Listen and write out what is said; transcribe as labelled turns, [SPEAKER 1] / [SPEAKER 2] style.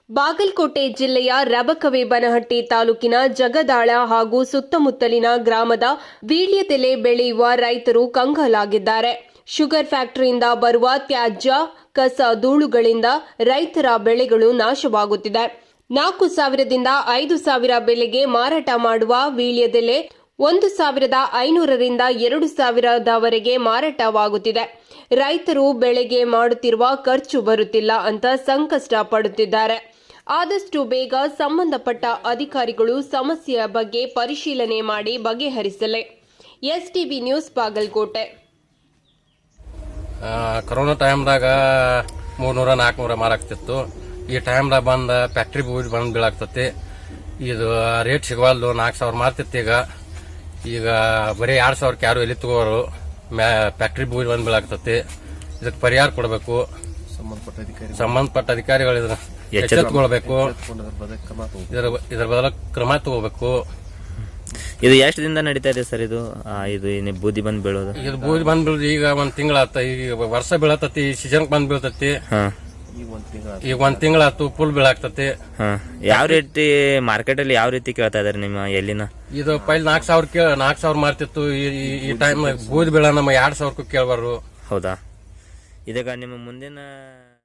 [SPEAKER 1] ಬಾಗಲಕೋಟೆ ಜಿಲ್ಲೆಯ ರಬಕವಿ-ಬನಹಟ್ಟಿ ತಾಲೂಕಿನ ಜಗದಾಳ ಹಾಗೂ ಸುತ್ತಮುತ್ತಲಿನ ಗ್ರಾಮದ ವೀಳ್ಯದೆಲೆ ಬೆಳೆಯುವ ರೈತರು ಕಂಗಾಲಾಗಿದ್ದಾರೆ. ಶುಗರ್ ಫ್ಯಾಕ್ಟರಿಯಿಂದ ಬರುವ ತ್ಯಾಜ್ಯ ಕಸ ಧೂಳುಗಳಿಂದ ರೈತರ ಬೆಳೆಗಳು ನಾಶವಾಗುತ್ತಿದೆ. 4,000ದಿಂದ 5,000 ಬೆಲೆಗೆ ಮಾರಾಟ ಮಾಡುವ ವೀಳ್ಯದೆಲೆ 1,500ರಿಂದ 2,000ದವರೆಗೆ ಮಾರಾಟವಾಗುತ್ತಿದೆ. ರೈತರು ಬೆಳೆಗೆ ಮಾಡುತ್ತಿರುವ ಖರ್ಚು ಬರುತ್ತಿಲ್ಲ ಅಂತ ಸಂಕಷ್ಟ ಪಡುತ್ತಿದ್ದಾರೆ. ಆದಷ್ಟು ಬೇಗ ಸಂಬಂಧಪಟ್ಟ ಅಧಿಕಾರಿಗಳು ಸಮಸ್ಯೆಯ ಬಗ್ಗೆ ಪರಿಶೀಲನೆ ಮಾಡಿ ಬಗೆಹರಿಸಲಿ. ಎಸ್ಟಿವಿ ನ್ಯೂಸ್ ಬಾಗಲಕೋಟೆ.
[SPEAKER 2] ಕೊರೋನಾ ಟೈಮ್ದಾಗ 300-400 ಮಾರಾಕ್ತಿತ್ತು. ಈ ಟೈಮ್ದಾಗ ಬಂದ ಫ್ಯಾಕ್ಟ್ರಿ ಬೂಜ್ ಬಂದ್ ಬೀಳಾಕ್ತತಿ. ಇದು ರೇಟ್ ಸಿಗವಲ್ದು. 4,000 ಮಾರ್ತಿತ್ತು. ಈಗ ಬರೀ 2,000ಕ್ಕೆ ಯಾರು ಎಲ್ಲಿ ತಗೋರು. ಫ್ಯಾಕ್ಟ್ರಿ ಬೂಜ್ ಬಂದ್ ಬೀಳಾಕ್ತತಿ. ಇದಕ್ಕೆ ಪರಿಹಾರ ಕೊಡಬೇಕು. ಸಂಬಂಧಪಟ್ಟ ಅಧಿಕಾರಿಗಳು ಇದನ್ನ ಎಚ್ಚೆತ್ತುಕೊಳ್ಬೇಕು. ಇದರ ಬದಲ ಕ್ರಮ ತಗೋಬೇಕು.
[SPEAKER 3] ಇದು ಎಷ್ಟು ದಿನದಿಂದ ನಡೀತಾ ಇದೆ ಸರ್? ಇದು ಬೂದಿ ಬಂದ್ ಬೀಳೋದು?
[SPEAKER 2] ಇದು ಬೂದಿ ಬಂದ್ ಬೀಳೋದು ಈಗ 1 ತಿಂಗಳಾತ. ಈಗ ವರ್ಷ ಬೀಳತತಿ. ಸೀಸನ್ ಬಂದ್ ಬೀಳ್ತತಿ. ಈಗ 1 ತಿಂಗಳಾತು. ಫುಲ್ ಬೀಳಾಕ್ತತಿ.
[SPEAKER 3] ಯಾವ ರೀತಿ ಮಾರ್ಕೆಟ್ ಅಲ್ಲಿ ಯಾವ ರೀತಿ ಕೇಳ್ತಾ ಇದಾರೆ ನಿಮ್ಮ ಎಲ್ಲಿನ?
[SPEAKER 2] ಇದು ಪೈಲ್ 4,000 ಮಾರ್ತಿತ್ತು. ಈ ಟೈಮ್ ಬೂದಿ ಬೀಳ ನಮ್ಮ 2,000ಕ್ಕೂ ಕೇಳಬಾರ್ದು.
[SPEAKER 3] ಹೌದಾ? ಇದೀಗ ನಿಮ್ಮ ಮುಂದಿನ